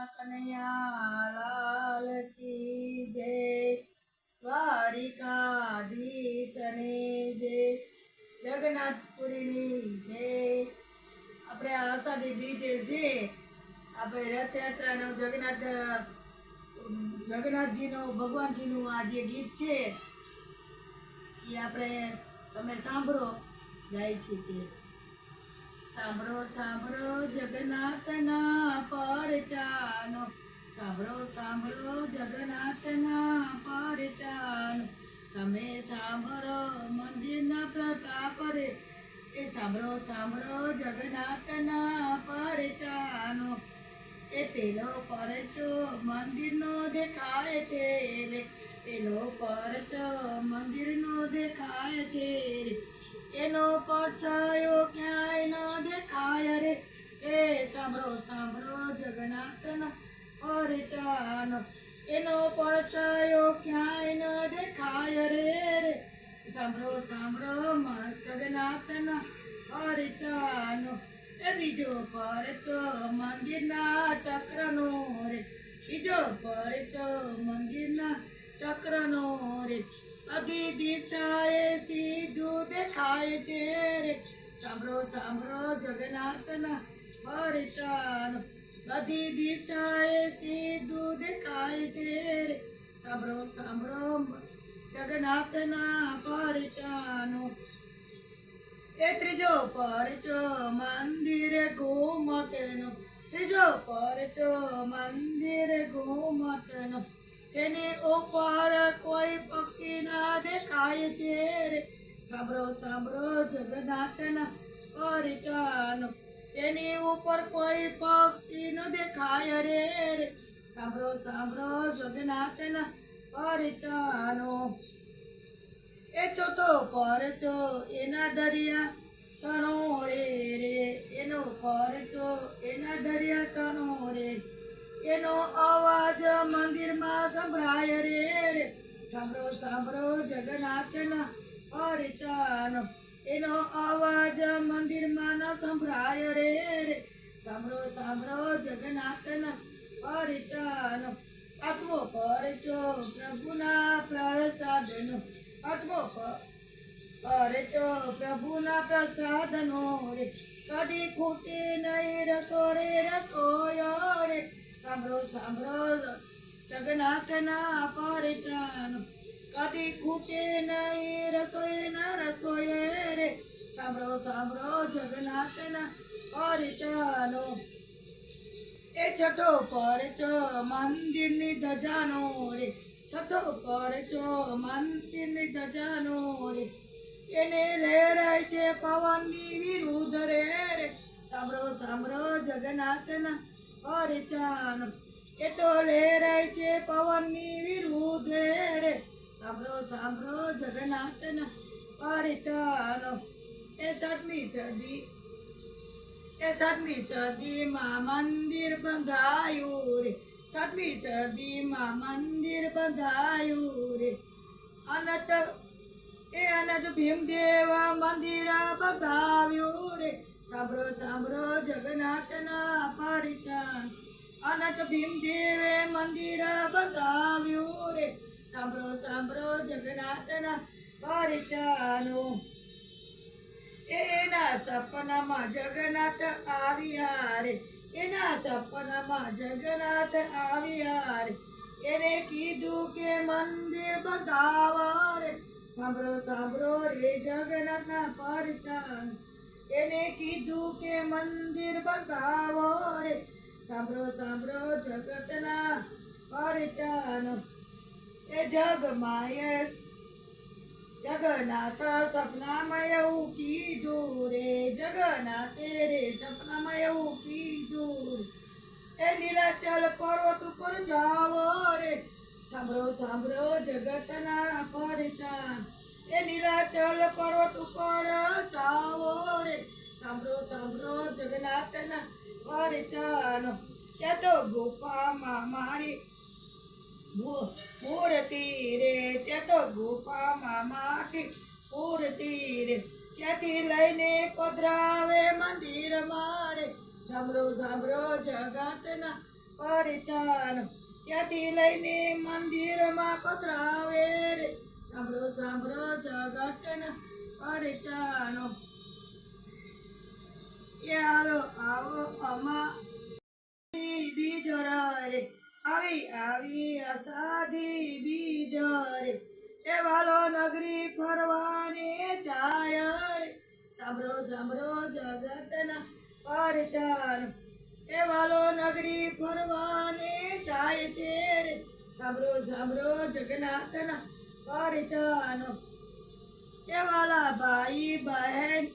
કનૈયા લાલ કી જય, દ્વારિકાધીશની જય, જગન્નાથપુરીની જય. આપણે આ અષાઢી બીજ છે, આપણે રથયાત્રાનો જગન્નાથજીનો ભગવાનજીનું આ જે ગીત છે એ આપણે તમે સાંભળો, ગાય છે તે. સાંભળો સાંભળો જગન્નાથના પરચાનો, સાંભળો સાંભળો જગન્નાથના પરચાનો, તમે સાંભળો મંદિરના પ્રતાપ રે. એ સાંભળો સાંભળો જગન્નાથના પરચાનો, એ પેલો પરચો મંદિરનો દેખાય છે રે, પેલો પરચો મંદિરનો દેખાય છે રે, એનો પડછાયો ક્યાંય ન દેખાય રે. એ સાંભળો સાંભળો જગન્નાથના પરચાનો, એનો પડછાયો ક્યાંય ન દેખાય રે. સાંભળો સાંભળો જગન્નાથના પરચાનો, એ બીજો પરચો મંદિરના ચક્રનો રે, બીજો પરચો મંદિરના ચક્રનો રે, બધી દિશાએ સીધું દેખાય છે રે. સાંભળો સાંભળો જગન્નાથના પરચાનો, બધી દિશાએ સીધું દેખાય છે રે. સાંભળો સાંભળો જગન્નાથના પરચાનો, એ ત્રીજો પરચો મંદિર ઘુમટનો, ત્રીજો પરચો મંદિર ઘુમટનો, તેની ઉપર કોઈ પક્ષી ના દેખાય છે રે. સાંભળો સાંભળો જગન્નાથના પરચાનો, તેની ઉપર કોઈ પક્ષી ન દેખાય રે. સાંભળો સાંભળો જગન્નાથના પરચાનો, એ ચોથો પરચો એના દરિયા તણો રે, એનો પરચો એના દરિયા તણો રે, એનો અવાજ મંદિરમાં સંભળાય રે. સાંભળો સાંભળો જગન્નાથના પરચાનો, એનો અવાજ મંદિરમાં ન સંભળાય રે. સાંભળો સાંભળો જગન્નાથના પરચાનો, પાંચમો પરચો પ્રભુના પ્રસાદનો, પાંચમો પરચો પ્રભુના પ્રસાદનો રે, કદી ખૂટે નહીં રસો રે રસોયો રે. સાંભળો સાંભળો જગન્નાથના પરચાનો, કદી ખૂટે નહીં રસોઈ ના રસોઈ રે. સાંભળો સાંભળો જગન્નાથના પરચાનો, એ છઠ્ઠો પરચો મંદિરની ધજાનો રે, છઠ્ઠો પરચો મંદિરની ધજાનો રે, એને લહેરાય છે પવનની વિરુદ્ધ રે. સાંભળો સાંભળો જગન્નાથના પરચાનો, એ તો લહેરાય છે પવનની વિરુદ્ધ રે. સાંભળો સાંભળો જગન્નાથના પરચાનો, એ સાતમી સદીમાં મંદિર બંધાયું રે, સાતમી સદીમાં મંદિર બંધાયું રે, અનંત ભીમદેવ મંદિર બંધાવ્યું રે. સાંભળો સાંભળો જગન્નાથના પરચાનો, અનંત ભીમદેવે મંદિર બંધાવ્યું રે. સાંભળો સાંભળો જગન્નાથના પરચાનો, એના સપનામાં જગન્નાથ આવ્યા રે, એના સપનામાં જગન્નાથ આવ્યા રે, એને કીધું કે મંદિર બંધાવો રે. સાંભળો સાંભળો રે જગન્નાથના પરચાનો, એને કીધું કે મંદિર બંધાવો રે. સાંભળો સાંભળો જગતના પરચાનો, એ જગન્નાથ સપનામાં એવું કીધું રે, જગન્નાથે રે સપનામાં એવું કીધું રે, એ નીલાચલ પર્વત ઉપર જાવો રે. સાંભળો સાંભળો જગતના પરચાનો, એ નીલાચલ પર્વત ઉપર જાવો રે. સાંભળો સાંભળો જગન્નાથના પરચાનો, ત્યાં તો ગુફામાં મારી મૂર્તિ રે, ત્યાં તો ગુફામાં માટી મૂર્તિ રે, ત્યાંથી લઈને પધરાવે મંદિર મારે. સાંભળો સાંભળો જગતના પરિચાન ત્યાંથી લઈને મંદિરમાં પધરાવે રે સાંભળો સાંભળો જગતના પરિચાનો યારો આવો અમા બીજો રે આવી આવી અસાધી બીજો રે એ વાલો નગરી ફરવાને જાય રે સાંભળો સાંભળો જગતના પરિચાન એ વાલો નગરી ફરવાને જાય છે રે સાંભળો સાંભળો જગન્નાથના પરિચાનો એ વાલા ભાઈ બહેન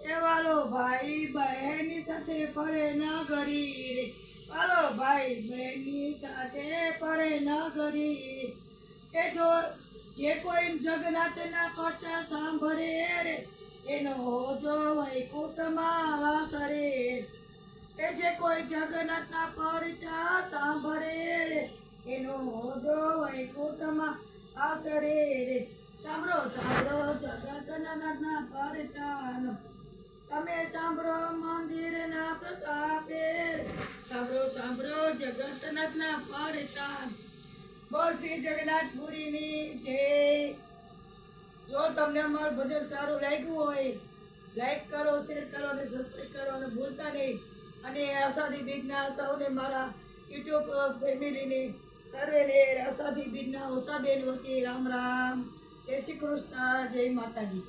એ વાલો ભાઈ બહેનની સાથે ફરે નગરી રે વાલો ભાઈ બહેનની સાથે ફરે નગરી રે એ જો જે કોઈ જગન્નાથના પરચા સાંભળે રે એનો હોજો વૈકુંઠમાં વાસ રે એ જે કોઈ જગન્નાથના પરચા સાંભળે રે એનો હોજો વૈકુંઠમાં વાસ રે સાંભળો સાંભળો જગન્નાથના પરચાનો તમે સાંભળો મંદિરના પ્રતાપે સાંભળો સાંભળો જગન્નાથના પરચાન બોલ શ્રી જગન્નાથપુરીની જય જો તમને અમારું ભજન સારું લાગ્યું હોય લાઈક કરો શેર કરો અને સબસ્ક્રાઈબ કરો અને ભૂલતા નહીં અને આષાઢી બીજના સૌને મારા યુટ્યુબ ફેમિલીને સર્વેને આષાઢી બીજના ઓષાબેન વતી રામ રામ જય શ્રી કૃષ્ણ જય માતાજી